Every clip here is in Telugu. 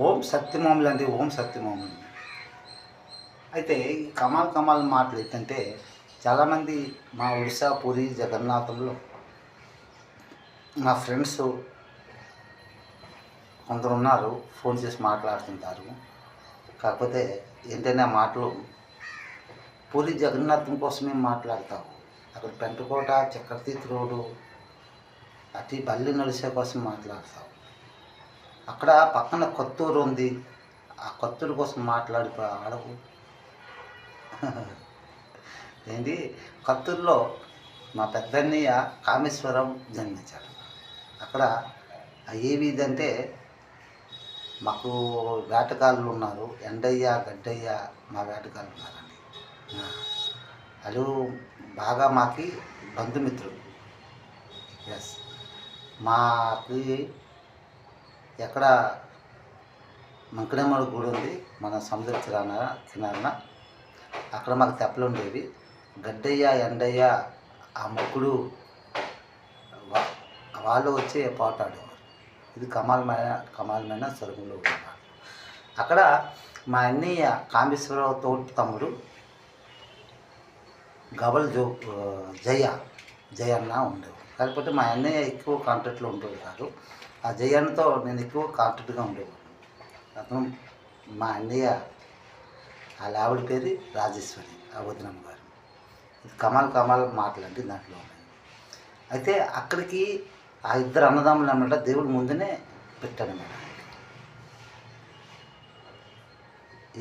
ఓం సత్యమాములు అండి, ఓం సత్యమాములు. అయితే ఈ కమాల్ కమాల్ మాటలు ఏంటంటే చాలామంది మా ఒడిశా పూరి జగన్నాథంలో మా ఫ్రెండ్స్ కొందరు ఉన్నారు, ఫోన్ చేసి మాట్లాడుతుంటారు. కాకపోతే ఏంటంటే ఆ మాటలు పూరి జగన్నాథం కోసమే మాట్లాడతావు. అక్కడ పెంటకోట చక్రతీర్థ రోడ్డు అటు బల్లి నడిసే కోసం మాట్లాడతావు. అక్కడ పక్కన కొత్తూరు ఉంది, ఆ కొత్తూరు కోసం మాట్లాడి అడవు. ఏంటి కొత్తూరులో మా పెద్దన్నయ్య కామేశ్వరం జన్మించాడు. అక్కడ ఏ వీధి అంటే మాకు వేటగాళ్ళు ఉన్నారు, ఎండయ్య గడ్డయ్య మా వేటగాళ్ళు ఉన్నారండి. వాళ్ళు బాగా మాకి బంధుమిత్రులు. ఎస్, మాకి ఎక్కడ మంకడేమడు గుడి ఉంది మన సముద్ర కినారన, అక్కడ మాకు తెప్పలు ఉండేవి. గడ్డయ్య ఎండయ్య ఆ ముగ్గురు వాళ్ళు వచ్చి పోటాడేవారు. ఇది కమాలమైన స్వర్గంలో ఉన్నవాడు. అక్కడ మా అన్నయ్య కామేశ్వరరావు తోటి తమ్ముడు గబల్ జయన్న ఉండేవాడు. కాకపోతే మా అన్నయ్య ఎక్కువ కాంటాక్ట్లో ఉండేది కాదు. ఆ జయన్నతో నేను ఎక్కువ కాంటాక్ట్గా ఉండేవాడు. అతను మా అన్నయ్య వాళ్ళ ఆవిడ పేరు రాజేశ్వరి, ఆ వదినమ్మ గారు. కమాల్ మాటలంటే దాంట్లో ఉన్నాయి. అయితే అక్కడికి ఆ ఇద్దరు అన్నదమ్ములు అన్నమాట దేవుడు ముందునే పెట్టాడన్నమాట.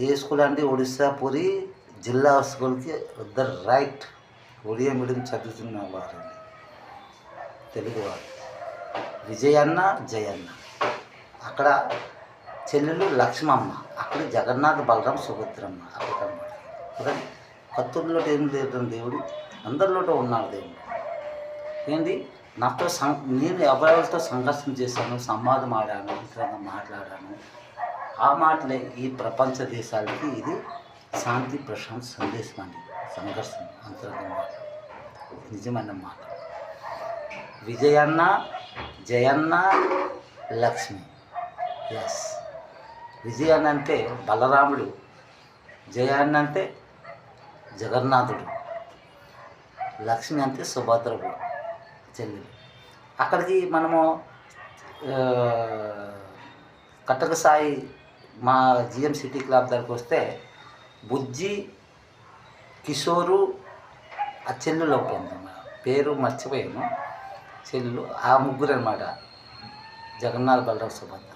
ఏ స్కూల్ అంటే ఒడిశా పూరి జిల్లా స్కూల్కి ఇద్దరు రైట్ ఒడియా మీడియం చదువుతున్న వారండి, తెలుగువారు. విజయన్న జయన్న, అక్కడ చెల్లెలు లక్ష్మమ్మ, అక్కడ జగన్నాథ బలరాం సుభద్రమ్మ. అక్కడ కనబడుతుంది. కొత్తూరులో ఏం లేదు దేవుడు, అందరిలోటో ఉన్నాడు దేవుడు. ఏంటి నాతో నేను ఎవరెవరితో సంఘర్షణ చేశాను, సంవాదం ఆడాను, ఇతరంగా మాట్లాడాను. ఆ మాటలే ఈ ప్రపంచ దేశాలకి ఇది శాంతి ప్రశాంత్ సందేశం అండి. సంఘర్షణ అంతరంగ మాట, నిజమైన మాట. విజయన్న జయన్న లక్ష్మి. ఎస్, విజయన్న అంటే బలరాముడు, జయన్న అంటే జగన్నాథుడు, లక్ష్మి అంటే సుభద్రుడు చెల్లెలు. అక్కడికి మనము కటక సాయి మా జిఎం సిటీ క్లబ్ దగ్గరికి వస్తే బుజ్జి కిషోరు ఆ చెల్లెలు ఒకటి, పేరు మర్చిపోయాను, చెల్లెలు. ఆ ముగ్గురు అనమాట, జగన్నాథ్ బలరాం సుభద్ర.